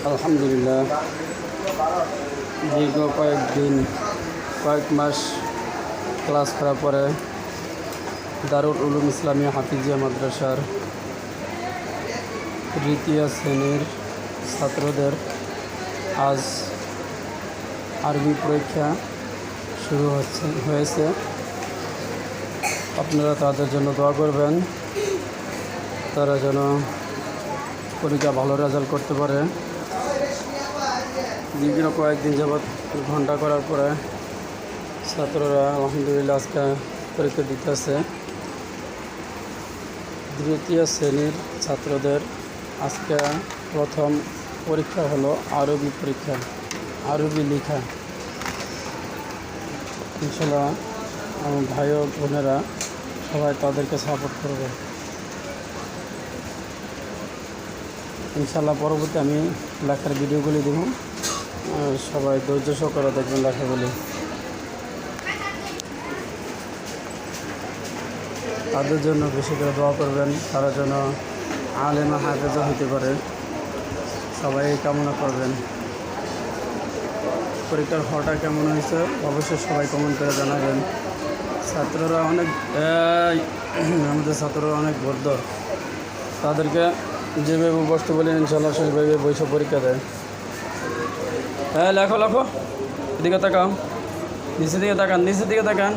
আলহামদুলিল্লাহ, দীর্ঘ কয়েক মাস ক্লাস করার পরে দারুল উলুম ইসলামিয়া হাফিজিয়া মাদ্রাসার তৃতীয় শ্রেণীর ছাত্রদের আজ আরবি পরীক্ষা শুরু হয়েছে। আপনারা তাদের জন্য দোয়া করবেন, তারা যেন পরীক্ষা ভালো রেজাল্ট করতে পারে। দীর্ঘ কয়েকদিন যাবৎ ঘন্টা করার পরে ছাত্ররা আলহামদুলিল্লাহ আজকে পরীক্ষা দিতেছে। তৃতীয় শ্রেণীর ছাত্রদের আজকে প্রথম পরীক্ষা হলো আরবি পরীক্ষা, আরবি লেখা। ইনশাআল্লাহ আমার ভাই ও বোনেরা সবাই তাদেরকে সাপোর্ট করবে। ইনশাআল্লাহ পরবর্তী আমি লেখার ভিডিওগুলি দেব, সবাই ধৈর্য সহকারে দেখবেন লেখাগুলি। তাদের জন্য বেশি করে দোয়া করবেন, তারা যেন আলেমা হাফেজা হতে পারে, সবাই কামনা করবেন। পরীক্ষার হলটা কেমন হয়েছে অবশ্যই সবাই কমেন্ট করে জানাবেন। আমাদের ছাত্ররা অনেক বদ্ধ, তাদেরকে যেভাবে বসতে বলে ইনশাআল্লাহ সেইভাবে বসে পরীক্ষা দেয়। হ্যাঁ, লেখো এদিকে তাকান, নিচের দিকে তাকান।